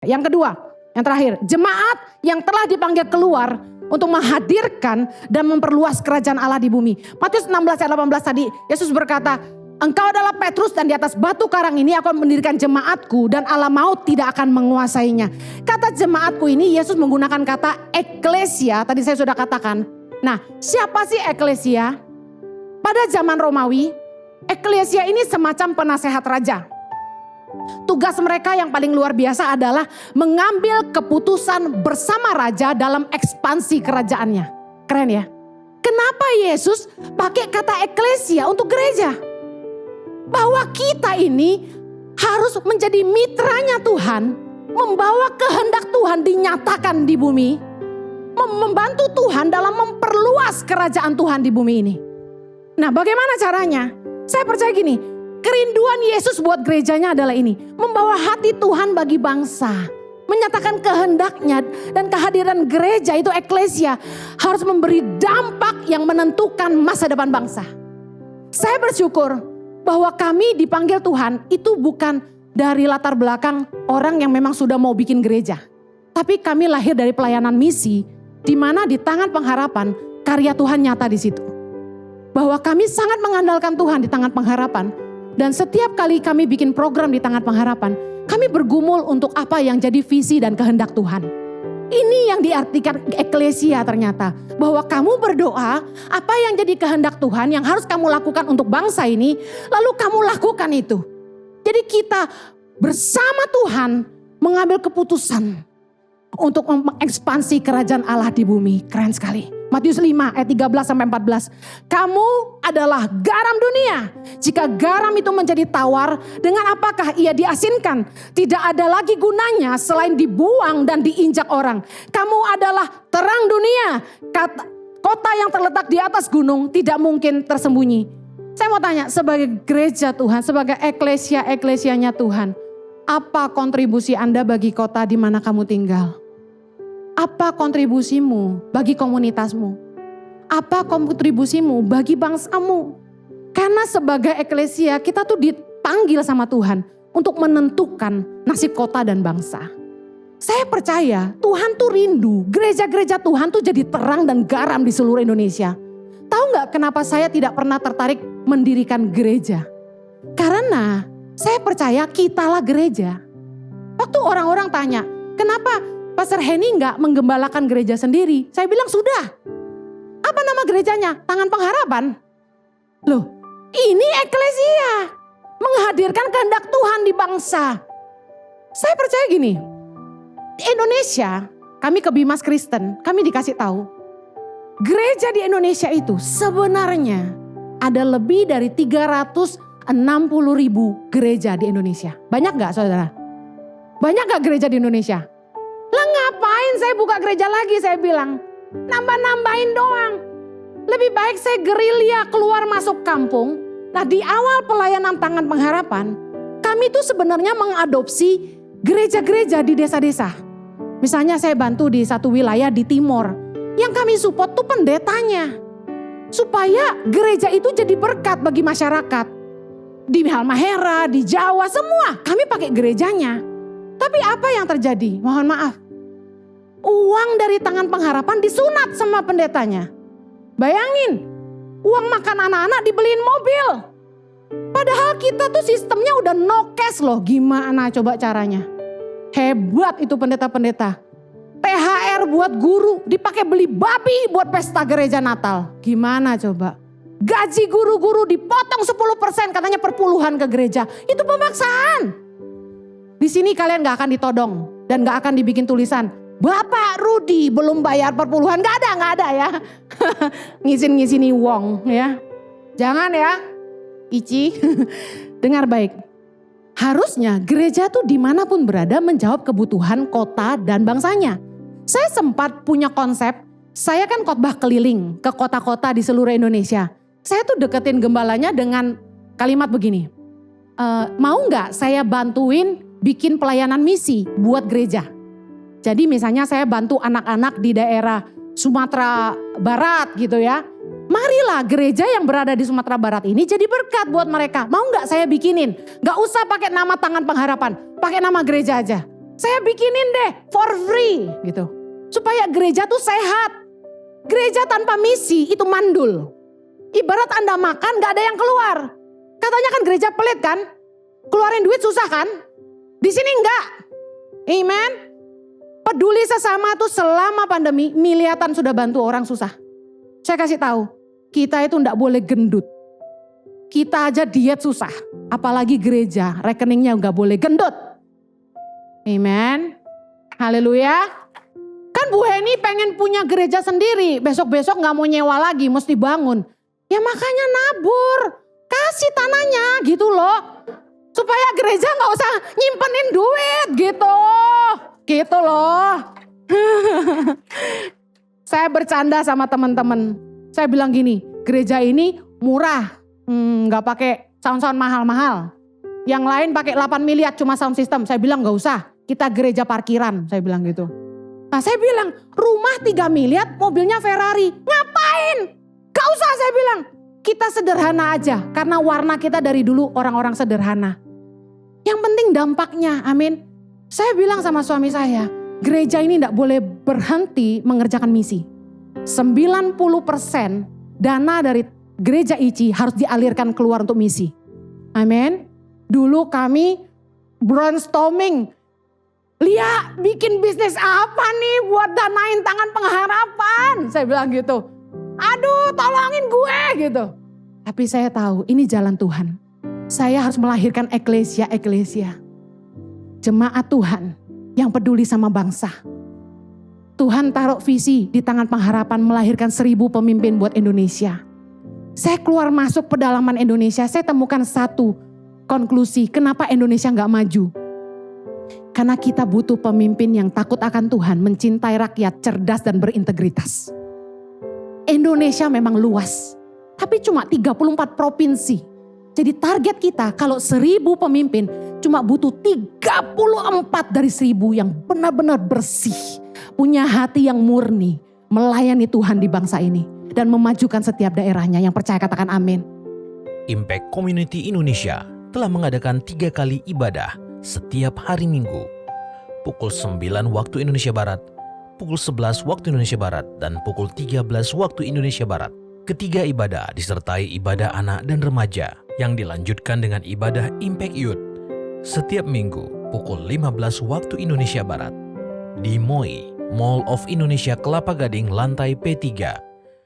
Yang kedua, yang terakhir, jemaat yang telah dipanggil keluar untuk menghadirkan dan memperluas kerajaan Allah di bumi. Matius 16 ayat 18 tadi, Yesus berkata, engkau adalah Petrus dan di atas batu karang ini aku akan mendirikan jemaatku dan alam maut tidak akan menguasainya. Kata jemaatku ini Yesus menggunakan kata eklesia, tadi saya sudah katakan. Nah, siapa sih eklesia? Pada zaman Romawi, eklesia ini semacam penasehat raja. Tugas mereka yang paling luar biasa adalah mengambil keputusan bersama raja dalam ekspansi kerajaannya. Keren ya? Kenapa Yesus pakai kata eklesia untuk gereja? Bahwa kita ini harus menjadi mitranya Tuhan, membawa kehendak Tuhan dinyatakan di bumi, membantu Tuhan dalam memperluas kerajaan Tuhan di bumi ini. Nah, bagaimana caranya? Saya percaya gini, kerinduan Yesus buat gerejanya adalah ini, membawa hati Tuhan bagi bangsa, menyatakan kehendaknya, dan kehadiran gereja itu eklesia harus memberi dampak yang menentukan masa depan bangsa. Saya bersyukur bahwa kami dipanggil Tuhan itu bukan dari latar belakang orang yang memang sudah mau bikin gereja. Tapi kami lahir dari pelayanan misi, di mana di tangan pengharapan karya Tuhan nyata di situ. Bahwa kami sangat mengandalkan Tuhan di tangan pengharapan. Dan setiap kali kami bikin program di tangan pengharapan, kami bergumul untuk apa yang jadi visi dan kehendak Tuhan. Ini yang diartikan eklesia ternyata. Bahwa kamu berdoa, apa yang jadi kehendak Tuhan yang harus kamu lakukan untuk bangsa ini, lalu kamu lakukan itu. Jadi kita bersama Tuhan mengambil keputusan untuk mengekspansi kerajaan Allah di bumi. Keren sekali. Matius 5 ayat 13 sampai 14. Kamu adalah garam dunia. Jika garam itu menjadi tawar, dengan apakah ia diasinkan? Tidak ada lagi gunanya selain dibuang dan diinjak orang. Kamu adalah terang dunia. Kota yang terletak di atas gunung tidak mungkin tersembunyi. Saya mau tanya, sebagai gereja Tuhan, sebagai eklesianya Tuhan, apa kontribusi Anda bagi kota di mana kamu tinggal? Apa kontribusimu bagi komunitasmu? Apa kontribusimu bagi bangsamu? Karena sebagai eklesia kita tuh dipanggil sama Tuhan untuk menentukan nasib kota dan bangsa. Saya percaya Tuhan tuh rindu gereja-gereja Tuhan tuh jadi terang dan garam di seluruh Indonesia. Tahu gak kenapa saya tidak pernah tertarik mendirikan gereja? Karena saya percaya kitalah gereja. Waktu orang-orang tanya, kenapa Pastor Henny gak menggembalakan gereja sendiri? Saya bilang sudah. Apa nama gerejanya? Tangan Pengharapan. Loh, ini eklesia. Menghadirkan kehendak Tuhan di bangsa. Saya percaya gini. Di Indonesia, kami ke Bimas Kristen, kami dikasih tahu. Gereja di Indonesia itu sebenarnya ada lebih dari 360.000 gereja di Indonesia. Banyak gak saudara? Banyak gak gereja di Indonesia? Lah ngapain saya buka gereja lagi, saya bilang. Nambah-nambahin doang. Lebih baik saya gerilya keluar masuk kampung. Nah di awal pelayanan Tangan Pengharapan, kami tuh sebenarnya mengadopsi gereja-gereja di desa-desa. Misalnya saya bantu di satu wilayah di timur. Yang kami support tuh pendetanya. Supaya gereja itu jadi berkat bagi masyarakat. Di Halmahera, di Jawa, semua kami pakai gerejanya. Tapi apa yang terjadi? Mohon maaf. Uang dari Tangan Pengharapan disunat sama pendetanya. Bayangin, uang makan anak-anak dibeliin mobil. Padahal kita tuh sistemnya udah no cash loh. Gimana coba caranya? Hebat itu pendeta-pendeta. THR buat guru dipakai beli babi buat pesta gereja Natal. Gimana coba? Gaji guru-guru dipotong 10% katanya per puluhan ke gereja. Itu pemaksaan. Di sini kalian gak akan ditodong dan gak akan dibikin tulisan, Bapak Rudi belum bayar perpuluhan, gak ada ya. Ngisin-ngisini wong ya. Jangan ya, Ici. Dengar baik. Harusnya gereja tuh dimanapun berada menjawab kebutuhan kota dan bangsanya. Saya sempat punya konsep, saya kan khotbah keliling ke kota-kota di seluruh Indonesia. Saya tuh deketin gembalanya dengan kalimat begini. Mau gak saya bantuin bikin pelayanan misi buat gereja. Jadi misalnya saya bantu anak-anak di daerah Sumatera Barat gitu ya. Marilah gereja yang berada di Sumatera Barat ini jadi berkat buat mereka. Mau gak saya bikinin? Gak usah pakai nama Tangan Pengharapan, pakai nama gereja aja. Saya bikinin deh for free gitu. Supaya gereja tuh sehat. Gereja tanpa misi itu mandul. Ibarat Anda makan gak ada yang keluar. Katanya kan gereja pelit kan? Keluarin duit susah kan? Di sini enggak. Amen. Peduli sesama tuh selama pandemi miliatan sudah bantu orang susah. Saya kasih tahu, kita itu enggak boleh gendut. Kita aja diet susah. Apalagi gereja, rekeningnya enggak boleh gendut. Amen. Haleluya. Kan Bu Heni pengen punya gereja sendiri. Besok-besok gak mau nyewa lagi, mesti bangun. Ya makanya nabur. Kasih tanahnya gitu loh. Supaya gereja gak usah nyimpenin duit gitu. Gitu loh. Saya bercanda sama teman-teman. Saya bilang gini, gereja ini murah. Gak pakai sound-sound mahal-mahal. Yang lain pakai 8 miliar cuma sound system. Saya bilang gak usah. Kita gereja parkiran. Saya bilang gitu. Nah saya bilang, rumah 3 miliar, mobilnya Ferrari. Ngapain? Gak usah saya bilang. Kita sederhana aja. Karena warna kita dari dulu orang-orang sederhana. Yang penting dampaknya, amin. Saya bilang sama suami saya, gereja ini gak boleh berhenti mengerjakan misi. 90% dana dari gereja ICI harus dialirkan keluar untuk misi. Amin. Dulu kami brainstorming. Lia bikin bisnis apa nih buat danain tangan pengharapan. Saya bilang gitu. Aduh tolongin gue gitu. Tapi saya tahu ini jalan Tuhan. Saya harus melahirkan eklesia. Jemaat Tuhan yang peduli sama bangsa. Tuhan taruh visi di tangan pengharapan melahirkan 1000 pemimpin buat Indonesia. Saya keluar masuk pedalaman Indonesia. Saya temukan satu konklusi kenapa Indonesia gak maju. Karena kita butuh pemimpin yang takut akan Tuhan, mencintai rakyat, cerdas dan berintegritas. Indonesia memang luas, tapi cuma 34 provinsi. Jadi target kita kalau 1000 pemimpin cuma butuh 34 dari 1000 yang benar-benar bersih. Punya hati yang murni, melayani Tuhan di bangsa ini. Dan memajukan setiap daerahnya. Yang percaya katakan amin. Impact Community Indonesia telah mengadakan 3 kali ibadah setiap hari Minggu, pukul 9 waktu Indonesia Barat, pukul 11 waktu Indonesia Barat, dan pukul 13 waktu Indonesia Barat. Ketiga ibadah disertai ibadah anak dan remaja yang dilanjutkan dengan ibadah Impact Youth setiap minggu pukul 15 waktu Indonesia Barat di MOI, Mall of Indonesia Kelapa Gading lantai P3